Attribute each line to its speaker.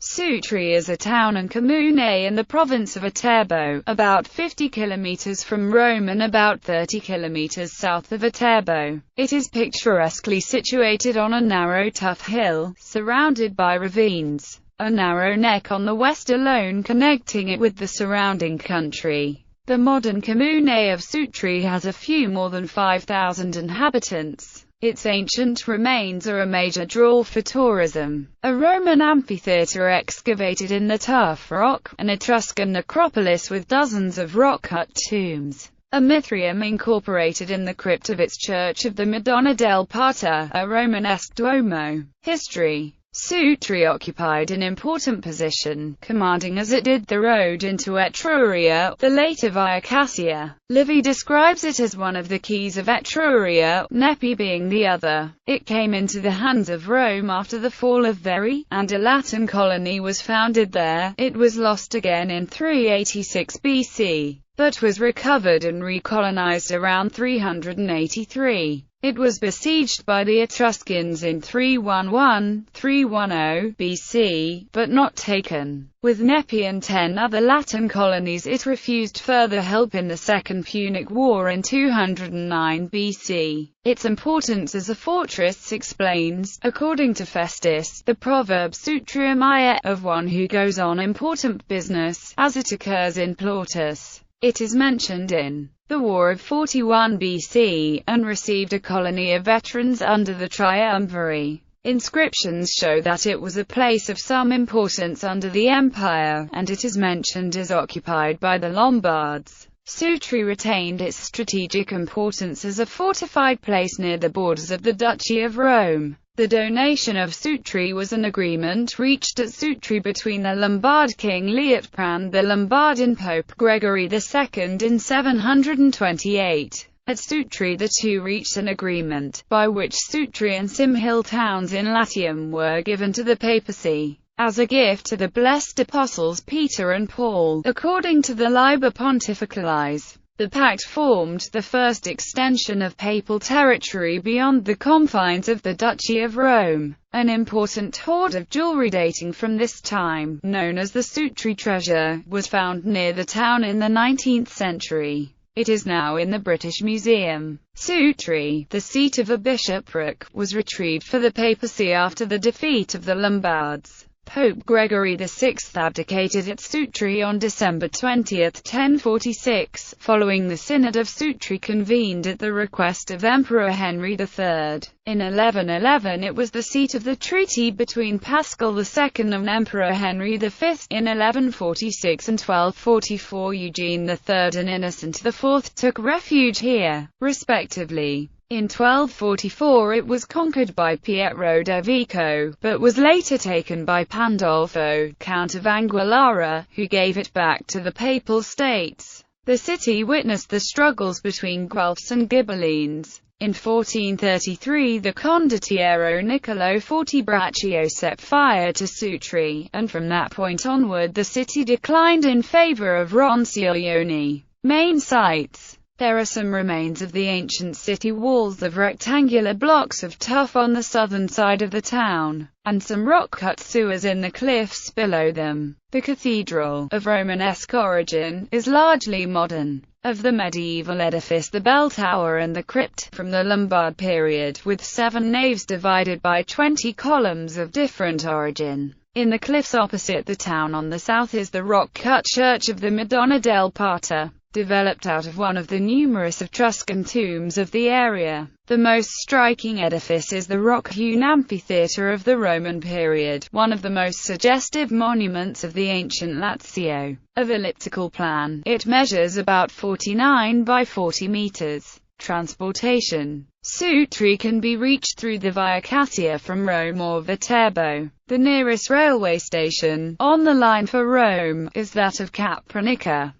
Speaker 1: Sutri is a town and comune in the province of Viterbo, about 50 kilometers from Rome and about 30 kilometers south of Viterbo. It is picturesquely situated on a narrow tough hill, surrounded by ravines, a narrow neck on the west alone connecting it with the surrounding country. The modern comune of Sutri has a few more than 5,000 inhabitants. Its ancient remains are a major draw for tourism. A Roman amphitheatre excavated in the tough rock, an Etruscan necropolis with dozens of rock-cut tombs, a Mithraeum incorporated in the crypt of its Church of the Madonna del Parto, a Romanesque Duomo. History. Sutri occupied an important position, commanding as it did the road into Etruria, the later Via Cassia. Livy describes it as one of the keys of Etruria, Nepi being the other. It came into the hands of Rome after the fall of Verri, and a Latin colony was founded there. It was lost again in 386 BC, but was recovered and recolonized around 383. It was besieged by the Etruscans in 311–310 BC, but not taken. With Nepi and 10 other Latin colonies it refused further help in the Second Punic War in 209 BC. Its importance as a fortress explains, according to Festus, the proverb Sutrium iet, of one who goes on important business, as it occurs in Plautus. It is mentioned in the War of 41 BC, and received a colony of veterans under the Triumvirate. Inscriptions show that it was a place of some importance under the empire, and it is mentioned as occupied by the Lombards. Sutri retained its strategic importance as a fortified place near the borders of the Duchy of Rome. The donation of Sutri was an agreement reached at Sutri between the Lombard king Liutprand the Lombard and Pope Gregory II in 728. At Sutri the two reached an agreement, by which Sutri and some hill towns in Latium were given to the papacy, as a gift to the blessed apostles Peter and Paul. According to the Liber Pontificalis, the pact formed the first extension of papal territory beyond the confines of the Duchy of Rome. An important hoard of jewelry dating from this time, known as the Sutri treasure, was found near the town in the 19th century. It is now in the British Museum. Sutri, the seat of a bishopric, was retrieved for the papacy after the defeat of the Lombards. Pope Gregory VI abdicated at Sutri on December 20, 1046, following the Synod of Sutri convened at the request of Emperor Henry III. In 1111 it was the seat of the treaty between Paschal II and Emperor Henry V. In 1146 and 1244 Eugene III and Innocent IV took refuge here, respectively. In 1244 it was conquered by Pietro de Vico, but was later taken by Pandolfo, Count of Anguillara, who gave it back to the Papal States. The city witnessed the struggles between Guelphs and Ghibellines. In 1433 the condottiero Niccolo Fortebraccio set fire to Sutri, and from that point onward the city declined in favor of Ronciglione. Main sites. There are some remains of the ancient city walls of rectangular blocks of tuff on the southern side of the town, and some rock-cut sewers in the cliffs below them. The cathedral, of Romanesque origin, is largely modern. Of the medieval edifice the bell tower and the crypt, from the Lombard period, with 7 naves divided by 20 columns of different origin. In the cliffs opposite the town on the south is the rock-cut Church of the Madonna del Parto, developed out of one of the numerous Etruscan tombs of the area. The most striking edifice is the rock-hewn amphitheatre of the Roman period, one of the most suggestive monuments of the ancient Lazio. Of elliptical plan, it measures about 49 by 40 meters. Transportation. Sutri can be reached through the Via Cassia from Rome or Viterbo. The nearest railway station, on the line for Rome, is that of Capranica.